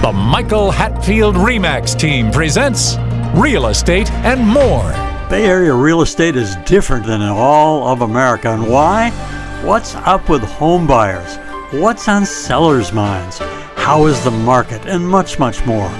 The Michael Hatfield Remax team presents Real Estate and More. Bay Area real estate is different than in all of America. And why? What's up with home buyers? What's on sellers' minds? How is the market? And much, much more.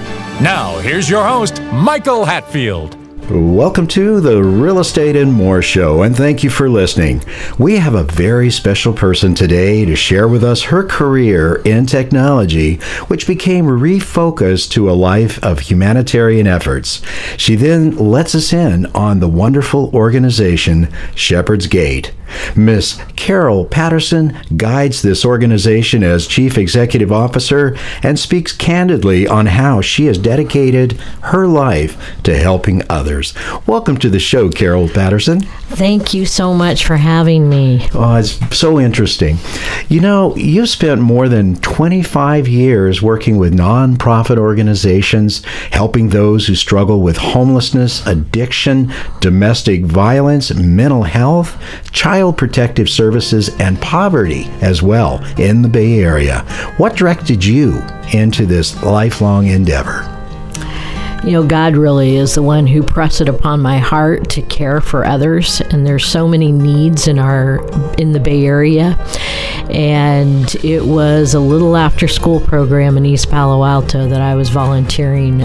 Now, here's your host, Michael Hatfield. Welcome to the Real Estate and More show, and thank you for listening. We have a very special person today to share with us her career in technology, which became refocused to a life of humanitarian efforts. She then lets us in on the wonderful organization Shepherd's Gate. Miss Carol Patterson guides this organization as Chief Executive Officer and speaks candidly on how she has dedicated her life to helping others. Welcome to the show, Carol Patterson. Thank you so much for having me. Oh, it's so interesting. You know, you've spent more than 25 years working with nonprofit organizations, helping those who struggle with homelessness, addiction, domestic violence, mental health, child protective services, and poverty as well in the Bay Area. What directed you into this lifelong endeavor? You know, God really is the one who pressed it upon my heart to care for others, and there's so many needs in the Bay Area. And it was a little after school program in East Palo Alto that I was volunteering,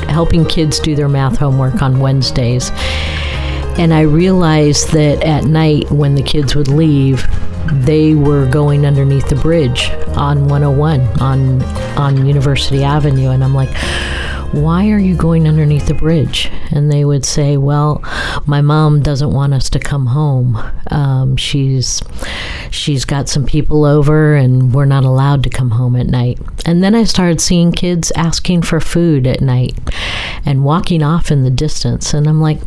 helping kids do their math homework on Wednesdays. And I realized that at night when the kids would leave, they were going underneath the bridge on 101 on University Avenue. And I'm like, why are you going underneath the bridge? And they would say, well, my mom doesn't want us to come home. She's got some people over and we're not allowed to come home at night. And then I started seeing kids asking for food at night and walking off in the distance. And I'm like,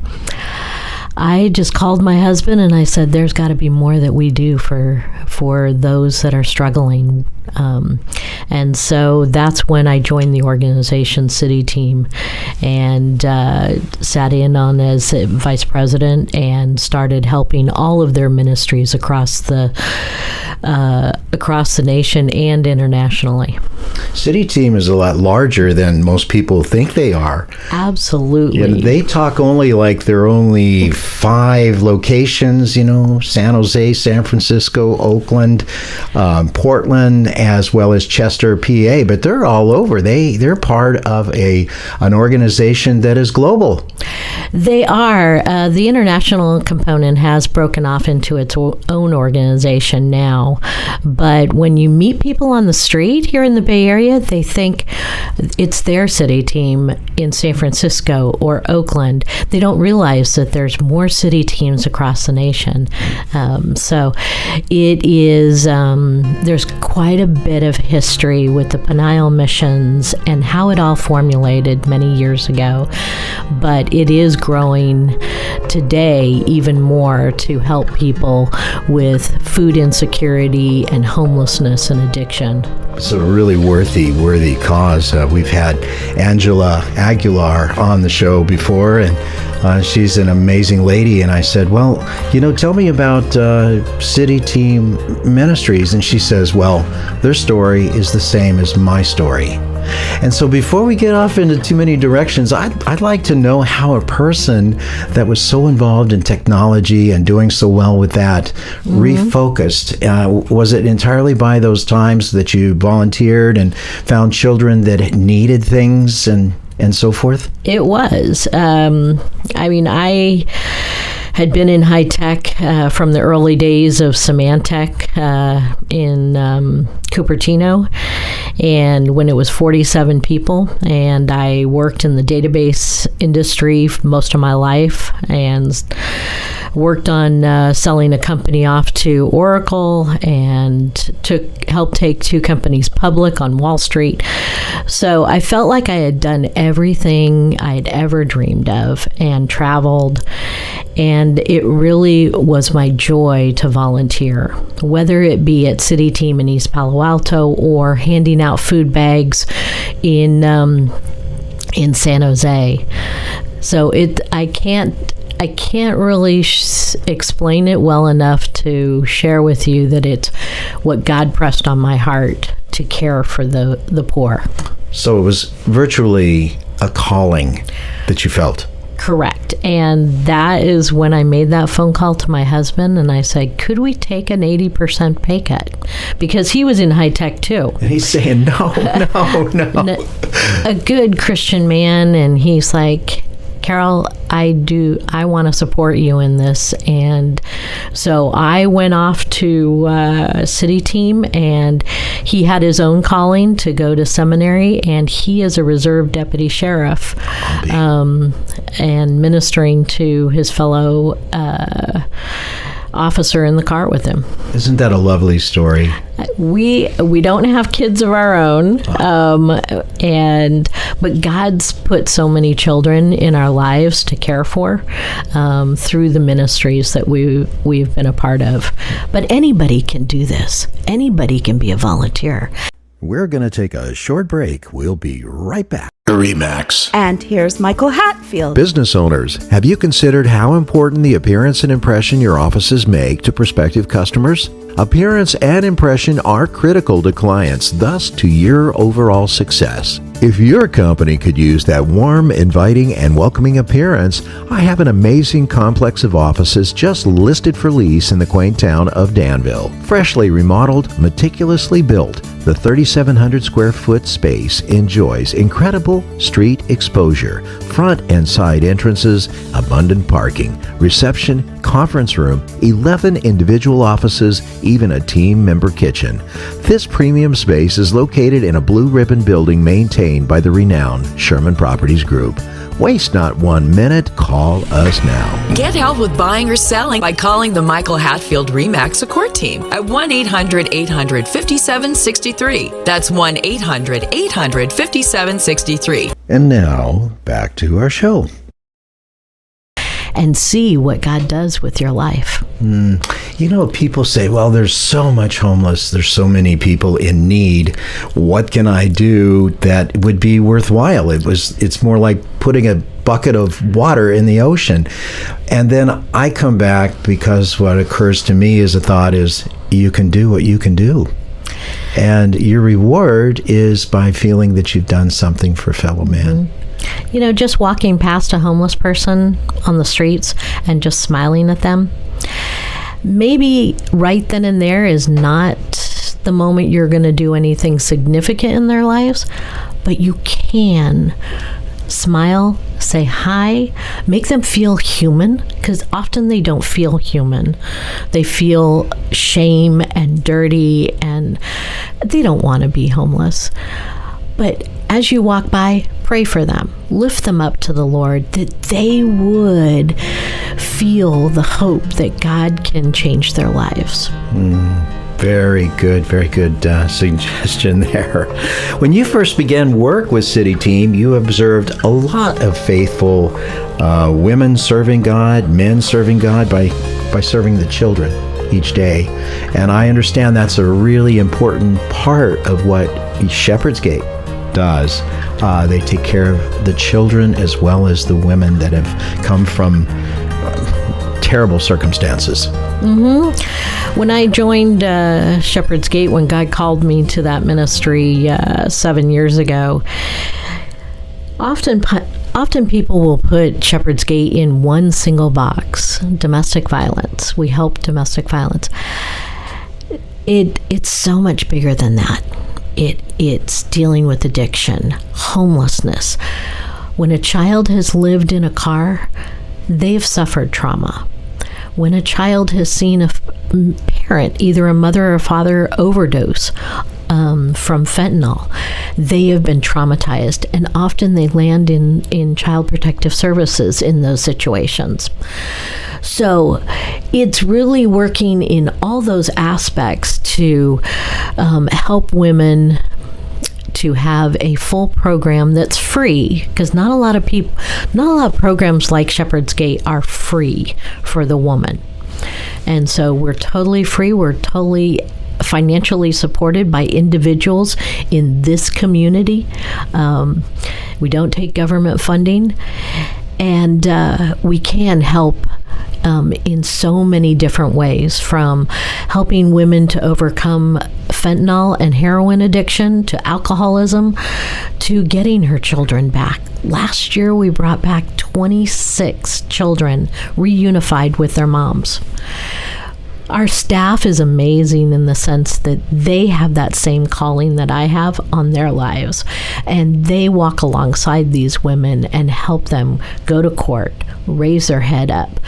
I just called my husband and I said, there's got to be more that we do for those that are struggling. And so that's when I joined the organization city team and sat in on as vice president and started helping all of their ministries across the nation and internationally. City team is a lot larger than most people think they are. Absolutely. And they talk only like there are only 5 locations, you know, San Jose, San Francisco, Oakland, Portland, as well as Chester, PA, but they're all over. They're part of an organization that is global. They are. The international component has broken off into its own organization now, but when you meet people on the street here in the Bay Area, they think it's their city team in San Francisco or Oakland. They don't realize that there's more city teams across the nation. So it is, there's quite a bit of history with the Peniel missions and how it all formulated many years ago. But it is growing today even more to help people with food insecurity and homelessness and addiction. It's a really worthy cause. We've had Angela Aguilar on the show before, and she's an amazing lady. And I said, well, you know, tell me about City Team Ministries. And she says, well, their story is the same as my story. And so before we get off into too many directions, I'd like to know how a person that was so involved in technology and doing so well with that refocused. Was it entirely by those times that you volunteered and found children that needed things and so forth? It was. I mean, I had been in high tech from the early days of Symantec in Cupertino, and when it was 47 people, and I worked in the database industry most of my life and worked on selling a company off to Oracle and helped take 2 companies public on Wall Street. So I felt like I had done everything I had ever dreamed of and traveled. And it really was my joy to volunteer, whether it be at City Team in East Palo Alto or handing out food bags in San Jose. So I can't really explain it well enough to share with you that it's what God pressed on my heart to care for the poor. So it was virtually a calling that you felt. Correct. And that is when I made that phone call to my husband and I said, could we take an 80% pay cut? Because he was in high tech too. And he's saying, no. A good Christian man. And he's like, Carol, I want to support you in this. And so I went off to city team, and he had his own calling to go to seminary, and he is a reserve deputy sheriff, and ministering to his fellow officer in the car with him. Isn't that a lovely story? We don't have kids of our own, but God's put so many children in our lives to care for through the ministries that we've been a part of. But anybody can do this. Anybody can be a volunteer. We're going to take a short break. We'll be right back. RE/MAX. And here's Michael Hatfield. Business owners, have you considered how important the appearance and impression your offices make to prospective customers? Appearance and impression are critical to clients, thus to your overall success. If your company could use that warm, inviting, and welcoming appearance, I have an amazing complex of offices just listed for lease in the quaint town of Danville. Freshly remodeled, meticulously built, the 3,700 square foot space enjoys incredible street exposure, front and side entrances, abundant parking, reception, conference room, 11 individual offices, even a team member kitchen. This premium space is located in a blue ribbon building maintained by the renowned Sherman Properties Group. Waste not 1 minute. Call us now. Get help with buying or selling by calling the Michael Hatfield RE/MAX support team at 1-800-800-5763. That's 1-800-800-5763. And now, back to our show. And see what God does with your life. You know, people say, well, there's so much homeless. There's so many people in need. What can I do that would be worthwhile? It's more like putting a bucket of water in the ocean. And then I come back because what occurs to me as a thought is, you can do what you can do. And your reward is by feeling that you've done something for fellow man. Mm-hmm. You know, just walking past a homeless person on the streets and just smiling at them, maybe right then and there is not the moment you're going to do anything significant in their lives, but you can smile, say hi, make them feel human, because often they don't feel human. They feel shame and dirty, and they don't want to be homeless. But as you walk by, pray for them. Lift them up to the Lord, that they would feel the hope that God can change their lives. Very good suggestion there. When you first began work with City Team, you observed a lot of faithful women serving God, men serving God by serving the children each day. And I understand that's a really important part of what Shepherd's Gate does. They take care of the children as well as the women that have come from terrible circumstances. When I joined Shepherd's Gate, when God called me to that ministry 7 years ago, often people will put Shepherd's Gate in one single box: domestic violence. We help domestic violence. It's so much bigger than that. It's dealing with addiction, homelessness. When a child has lived in a car, they've suffered trauma. When a child has seen a parent, either a mother or father, overdose from fentanyl, they have been traumatized, and often they land in Child Protective Services in those situations. So it's really working in all those aspects to help women to have a full program that's free, because not a lot of programs like Shepherd's Gate are free for the woman. And so we're totally free. We're totally financially supported by individuals in this community. We don't take government funding, and we can help in so many different ways, from helping women to overcome fentanyl and heroin addiction to alcoholism to getting her children back. Last year, we brought back 26 children reunified with their moms. Our staff is amazing in the sense that they have that same calling that I have on their lives. And they walk alongside these women and help them go to court, raise their head up,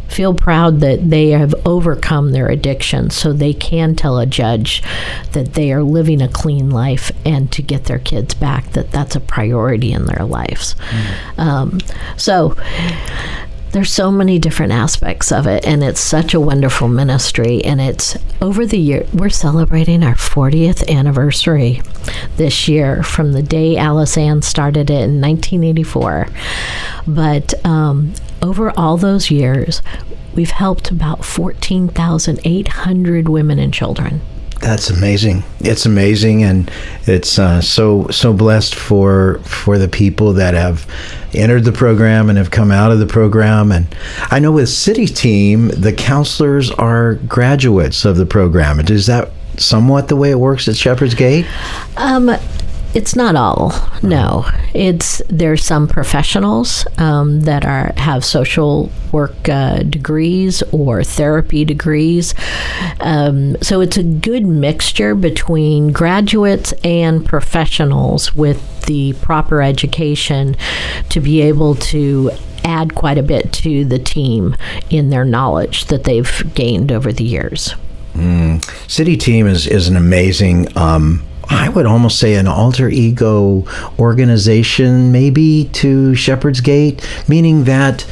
feel proud that they have overcome their addiction so they can tell a judge that they are living a clean life and to get their kids back, that's a priority in their lives. So there's so many different aspects of it, and it's such a wonderful ministry. And it's over the year, we're celebrating our 40th anniversary this year from the day Alice Ann started it in 1984. But over all those years, we've helped about 14,800 women and children. That's amazing. It's amazing, and it's so blessed for the people that have entered the program and have come out of the program. And I know with City Team, the counselors are graduates of the program. Is that somewhat the way it works at Shepherd's Gate? It's not all. No, there's some professionals that have social work degrees or therapy degrees. So it's a good mixture between graduates and professionals with the proper education to be able to add quite a bit to the team in their knowledge that they've gained over the years. City Team is an amazing, I would almost say an alter ego organization, maybe, to Shepherd's Gate, meaning that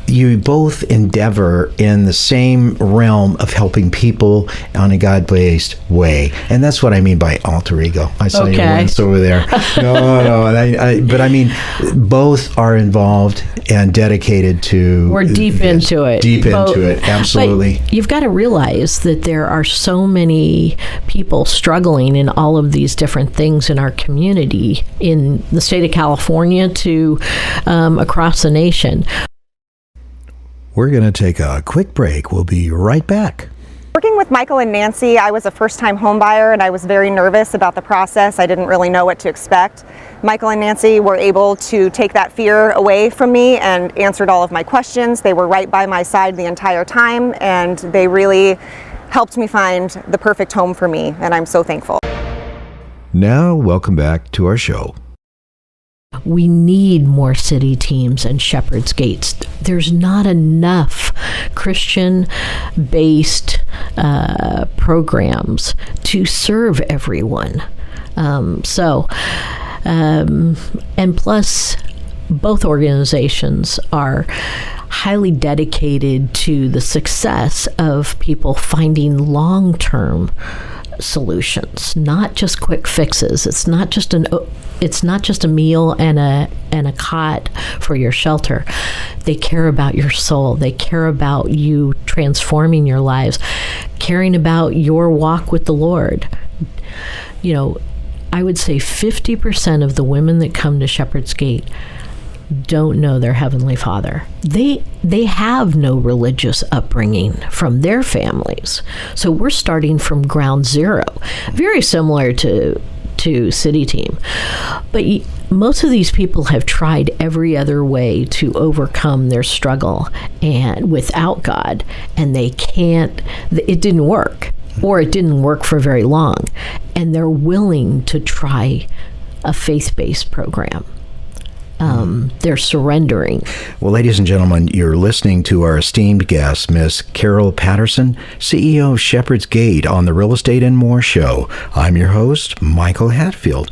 you both endeavor in the same realm of helping people on a God-based way. And that's what I mean by alter ego. I saw you once over there. No. But I mean, both are involved and dedicated to... We're deep into it. Into it, absolutely. But you've got to realize that there are so many people struggling in all of these different things in our community, in the state of California to across the nation. We're going to take a quick break. We'll be right back. Working with Michael and Nancy, I was a first-time home buyer and I was very nervous about the process. I didn't really know what to expect. Michael and Nancy were able to take that fear away from me and answered all of my questions. They were right by my side the entire time, and they really helped me find the perfect home for me, and I'm so thankful. Now, welcome back to our show. We need more city teams and Shepherd's Gates. There's not enough Christian-based programs to serve everyone. And plus, both organizations are highly dedicated to the success of people finding long-term solutions, not just quick fixes. It's not just a meal and a cot for your shelter. They care about your soul. They care about you transforming your lives, caring about your walk with the Lord. You know, I would say 50% of the women that come to Shepherd's Gate don't know their Heavenly Father. They have no religious upbringing from their families. So we're starting from ground zero, very similar to City Team. But most of these people have tried every other way to overcome their struggle and without God, and they can't, it didn't work, or it didn't work for very long. And they're willing to try a faith-based program. They're surrendering. Well, ladies and gentlemen, you're listening to our esteemed guest, Miss Carol Patterson, CEO of Shepherd's Gate on the Real Estate and More Show. I'm your host, Michael Hatfield.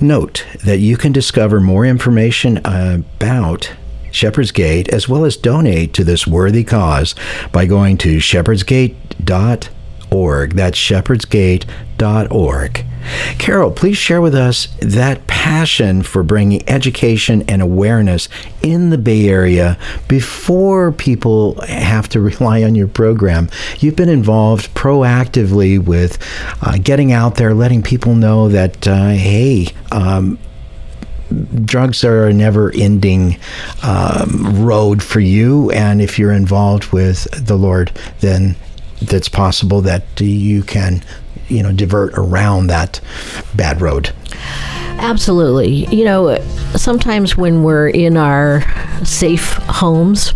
Note that you can discover more information about Shepherd's Gate as well as donate to this worthy cause by going to shepherdsgate.org. That's shepherdsgate.org. Carol, please share with us that passion for bringing education and awareness in the Bay Area before people have to rely on your program. You've been involved proactively with getting out there, letting people know that, drugs are a never-ending road for you, and if you're involved with the Lord, then it's possible that you can divert around that bad road. Absolutely. Sometimes when we're in our safe homes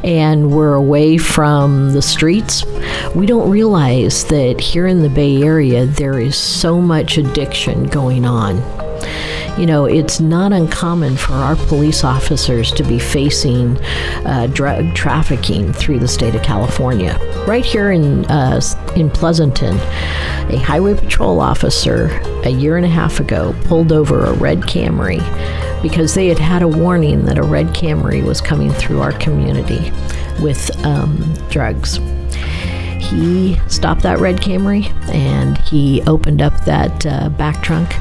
and we're away from the streets, we don't realize that here in the Bay Area there is so much addiction going on. It's not uncommon for our police officers to be facing drug trafficking through the state of California. Right here in Pleasanton, a highway patrol officer a year and a half ago pulled over a red Camry because they had had a warning that a red Camry was coming through our community with drugs. He stopped that red Camry and he opened up that back trunk.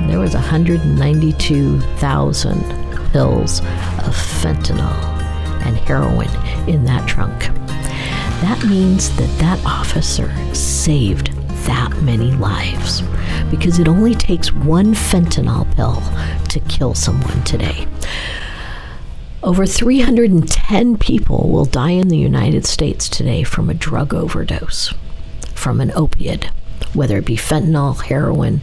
There was 192,000 pills of fentanyl and heroin in that trunk. That means that officer saved that many lives because it only takes one fentanyl pill to kill someone today. Over 310 people will die in the United States today from a drug overdose, from an opiate, whether it be fentanyl, heroin.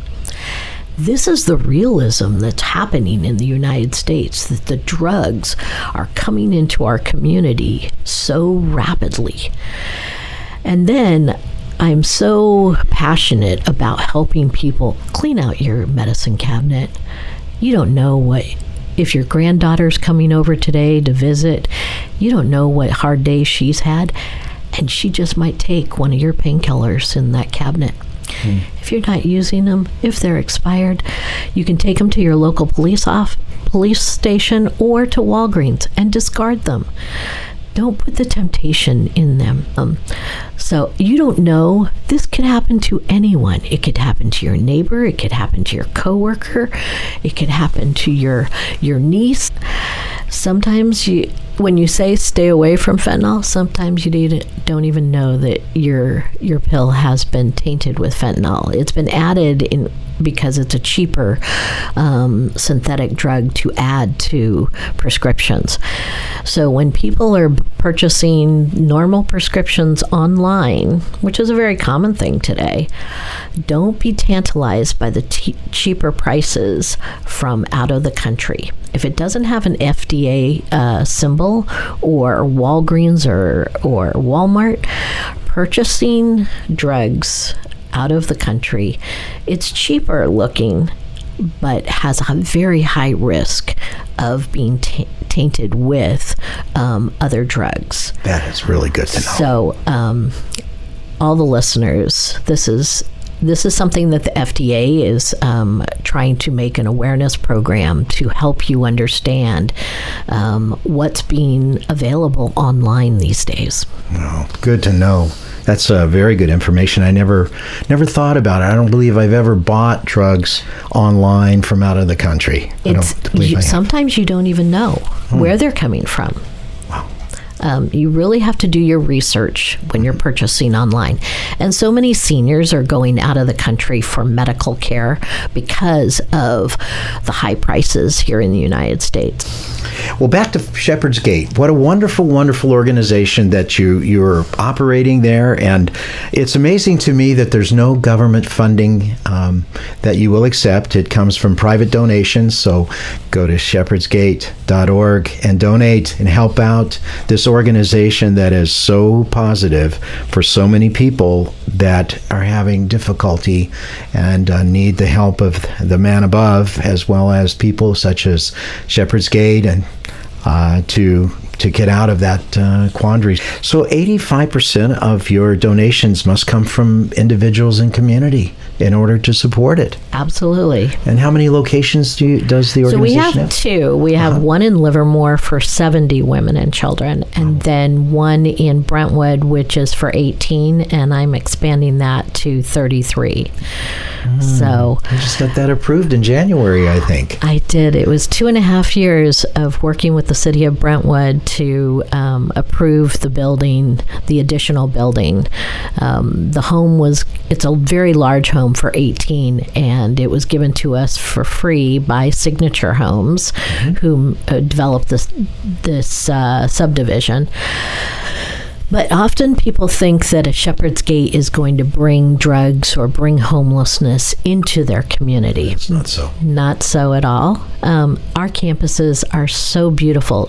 This is the realism that's happening in the United States, that the drugs are coming into our community so rapidly. And then I'm so passionate about helping people clean out your medicine cabinet. You don't know if your granddaughter's coming over today to visit, you don't know what hard day she's had, and she just might take one of your painkillers in that cabinet. If you're not using them, if they're expired, you can take them to your local police station or to Walgreens and discard them. Don't put the temptation in them. So you don't know. This could happen to anyone. It could happen to your neighbor. It could happen to your coworker. It could happen to your niece. Sometimes when you say stay away from fentanyl, sometimes you don't even know that your pill has been tainted with fentanyl. It's been added in because it's a cheaper synthetic drug to add to prescriptions. So when people are purchasing normal prescriptions online, which is a very common thing today, don't be tantalized by the cheaper prices from out of the country. If it doesn't have an FDA symbol or Walgreens or Walmart, purchasing drugs out of the country, it's cheaper looking, but has a very high risk of being tainted with other drugs. That is really good to know. So, all the listeners, this is something that the FDA is trying to make an awareness program to help you understand what's being available online these days. Oh, good to know. That's very good information. I never thought about it. I don't believe I've ever bought drugs online from out of the country. Sometimes you don't even know where they're coming from. Wow. You really have to do your research when you're purchasing online. And so many seniors are going out of the country for medical care because of the high prices here in the United States. Well, back to Shepherd's Gate. What a wonderful, wonderful organization that you're operating there. And it's amazing to me that there's no government funding that you will accept. It comes from private donations. So go to shepherdsgate.org and donate and help out this organization that is so positive for so many people that are having difficulty and need the help of the man above, as well as people such as Shepherd's Gate and to get out of that quandary. So 85% of your donations must come from individuals and community in order to support it. Absolutely. And how many locations does the organization have? So we have two. We have one in Livermore for 70 women and children, and then one in Brentwood, which is for 18, and I'm expanding that to 33. So I just got that approved in January, I think. I did. It was 2.5 years of working with the city of Brentwood to approve the building, the additional building. The home it's a very large home for 18, and it was given to us for free by Signature Homes, who developed this subdivision. But often people think that a Shepherd's Gate is going to bring drugs or bring homelessness into their community. It's not so. Not so at all. Our campuses are so beautiful.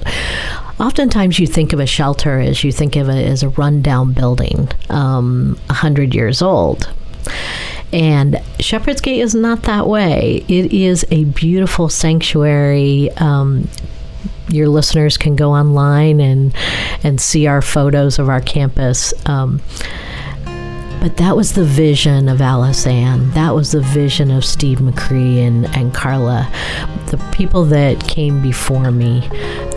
Oftentimes you think of a shelter as you think of it as a rundown building, 100 years old. And Shepherd's Gate is not that way. It is a beautiful sanctuary. Your listeners can go online and see our photos of our campus. But that was the vision of Alice Ann. That was the vision of Steve McCree and Carla, the people that came before me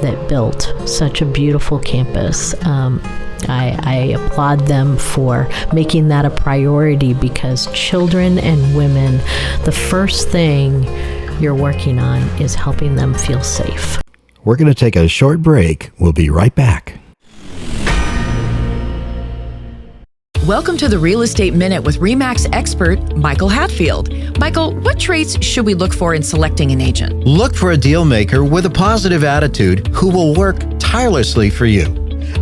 that built such a beautiful campus. I applaud them for making that a priority, because children and women, the first thing you're working on is helping them feel safe. We're going to take a short break. We'll be right back. Welcome to the Real Estate Minute with RE/MAX expert Michael Hatfield. Michael, what traits should we look for in selecting an agent? Look for a deal maker with a positive attitude who will work tirelessly for you.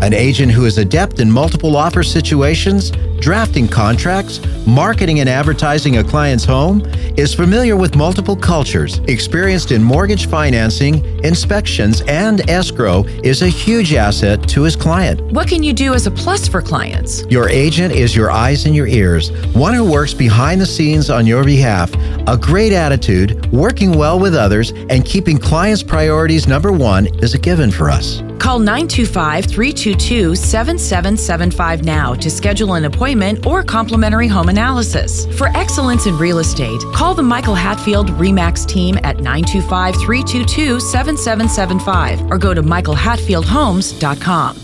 An agent who is adept in multiple offer situations, drafting contracts, marketing and advertising a client's home, is familiar with multiple cultures, experienced in mortgage financing, inspections, and escrow, is a huge asset to his client. What can you do as a plus for clients? Your agent is your eyes and your ears, one who works behind the scenes on your behalf. A great attitude, working well with others, and keeping clients' priorities number one is a given for us. Call 925-322-7775 now to schedule an appointment or complimentary home analysis. For excellence in real estate, call the Michael Hatfield RE/MAX team at 925-322-7775 or go to michaelhatfieldhomes.com.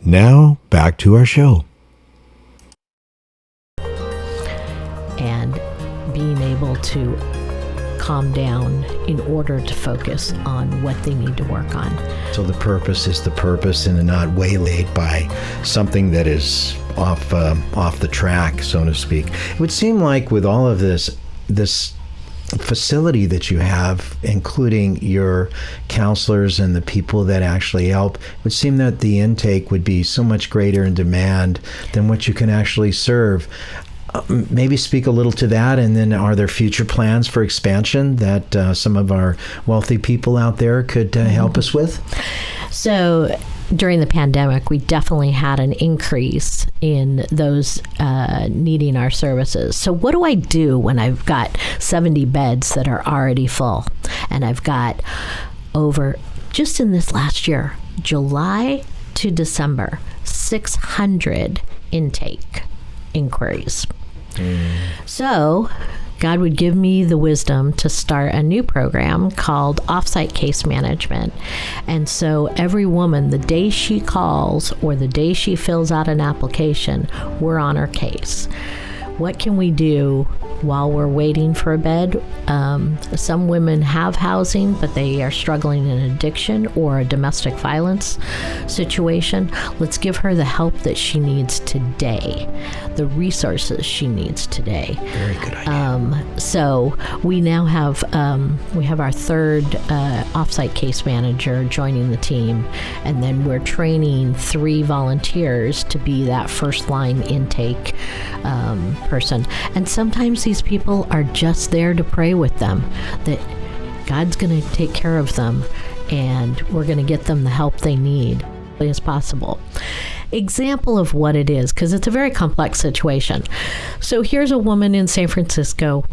Now, back to our show. And being able to calm down in order to focus on what they need to work on. So the purpose is the purpose and not waylaid by something that is off the track, so to speak. It would seem like with all of this facility that you have, including your counselors and the people that actually help, it would seem that the intake would be so much greater in demand than what you can actually serve. Maybe speak a little to that, and then are there future plans for expansion that some of our wealthy people out there could help us with? So during the pandemic, we definitely had an increase in those needing our services. So what do I do when I've got 70 beds that are already full, and I've got over, just in this last year, July to December, 600 intake inquiries. So God would give me the wisdom to start a new program called Offsite Case Management. And so every woman, the day she calls or the day she fills out an application, we're on her case. What can we do while we're waiting for a bed? Some women have housing, but they are struggling in addiction or a domestic violence situation. Let's give her the help that she needs today, the resources she needs today. Very good idea. So we now have our third offsite case manager joining the team, and then we're training 3 volunteers to be that first line intake person. And sometimes these people are just there to pray with them that God's going to take care of them, and we're going to get them the help they need as possible. Example of what it is, because it's a very complex situation. So here's a woman in San Francisco.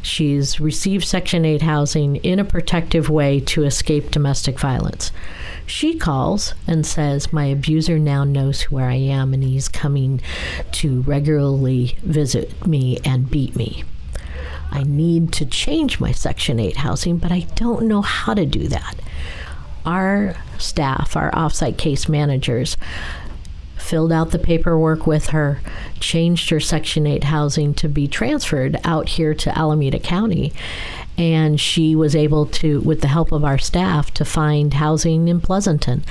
She's received Section 8 housing in a protective way to escape domestic violence. She calls and says, my abuser now knows where I am, and he's coming to regularly visit me and beat me. I need to change my Section 8 housing, but I don't know how to do that. Our staff, our offsite case managers, filled out the paperwork with her, changed her Section 8 housing to be transferred out here to Alameda County. And she was able to, with the help of our staff, to find housing in Pleasanton,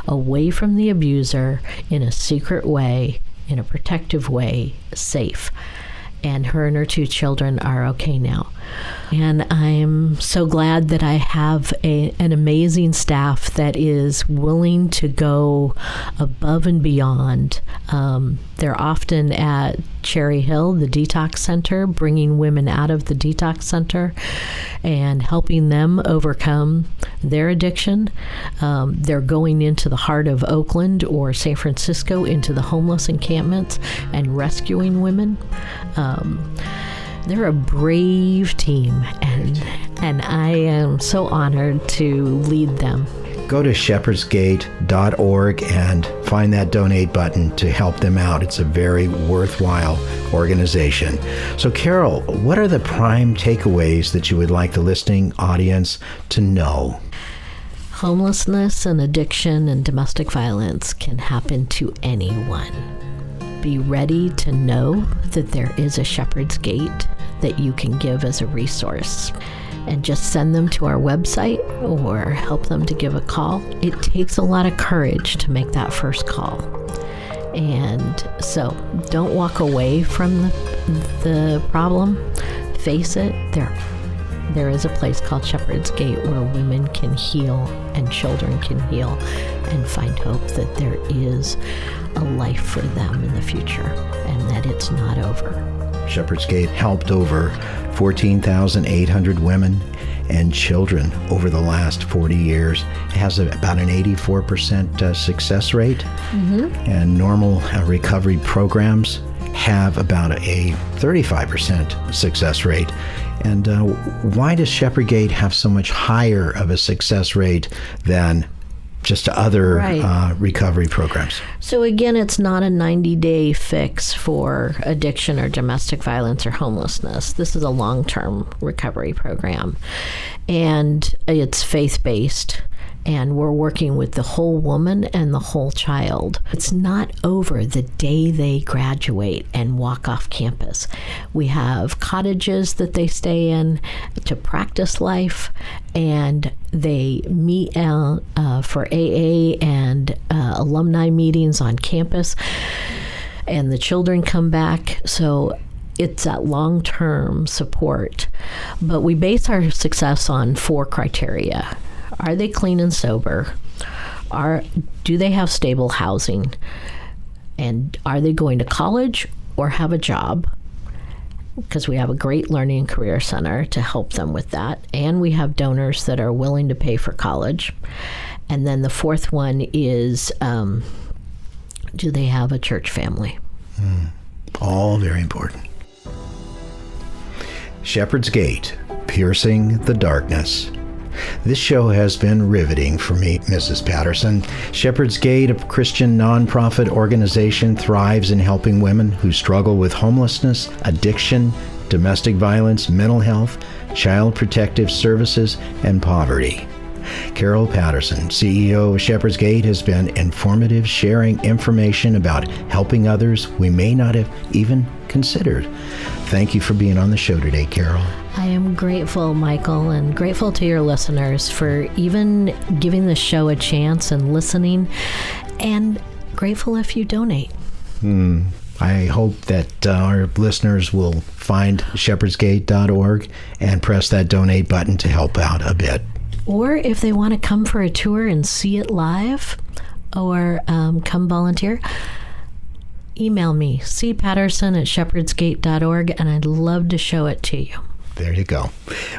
away from the abuser, in a secret way, in a protective way, safe. and her and her 2 children are okay now. And I'm so glad that I have an amazing staff that is willing to go above and beyond. They're often at Cherry Hill, the detox center, bringing women out of the detox center and helping them overcome their addiction. They're going into the heart of Oakland or San Francisco into the homeless encampments and rescuing women. They're a brave team, and I am so honored to lead them. Go to shepherdsgate.org and find that donate button to help them out. It's a very worthwhile organization. So, Carol, what are the prime takeaways that you would like the listening audience to know? Homelessness and addiction and domestic violence can happen to anyone. Be ready to know that there is a Shepherd's Gate that you can give as a resource. And just send them to our website or help them to give a call. It takes a lot of courage to make that first call. And so don't walk away from the problem. Face it. There is a place called Shepherd's Gate where women can heal and children can heal and find hope that there is a life for them in the future and that it's not over. Shepherd's Gate helped over 14,800 women and children over the last 40 years. It has about an 84% success rate, and normal recovery programs have about a 35% success rate. And why does Shepherd Gate have so much higher of a success rate than just other recovery programs? So again, it's not a 90-day fix for addiction or domestic violence or homelessness. This is a long-term recovery program, and it's faith-based. And we're working with the whole woman and the whole child. It's not over the day they graduate and walk off campus. We have cottages that they stay in to practice life, and they meet for AA and alumni meetings on campus, and the children come back. So it's that long-term support. But we base our success on 4 criteria. Are they clean and sober? Do they have stable housing? And are they going to college or have a job? Because we have a great learning and career center to help them with that. And we have donors that are willing to pay for college. And then the 4th one is, do they have a church family? All very important. Shepherd's Gate, piercing the darkness. This show has been riveting for me, Mrs. Patterson. Shepherd's Gate, a Christian nonprofit organization, thrives in helping women who struggle with homelessness, addiction, domestic violence, mental health, child protective services, and poverty. Carol Patterson, CEO of Shepherd's Gate, has been informative, sharing information about helping others we may not have even considered. Thank you for being on the show today, Carol. I am grateful, Michael, and grateful to your listeners for even giving the show a chance and listening, and grateful if you donate. I hope that our listeners will find shepherdsgate.org and press that donate button to help out a bit. Or if they want to come for a tour and see it live, or come volunteer, email me, cpatterson@shepherdsgate.org, and I'd love to show it to you. There you go.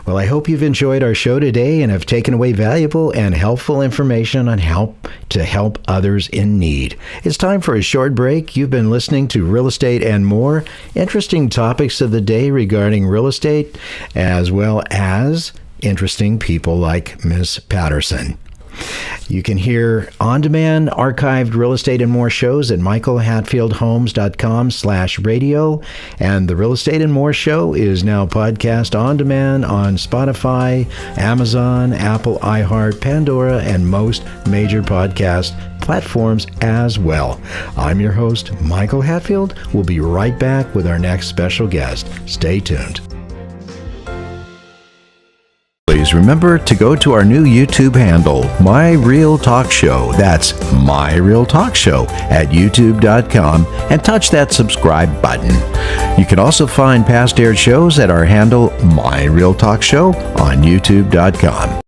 Well, I hope you've enjoyed our show today and have taken away valuable and helpful information on how to help others in need. It's time for a short break. You've been listening to Real Estate and More, interesting topics of the day regarding real estate, as well as interesting people like Ms. Patterson. You can hear on-demand archived Real Estate and More shows at michaelhatfieldhomes.com/radio. And the Real Estate and More show is now podcast on demand on Spotify, Amazon, Apple, iHeart, Pandora, and most major podcast platforms as well. I'm your host, Michael Hatfield. We'll be right back with our next special guest. Stay tuned. always, remember to go to our new YouTube handle, My Real Talk Show. That's My Real Talk Show at youtube.com, and touch that subscribe button. You can also find past aired shows at our handle, My Real Talk Show, on youtube.com.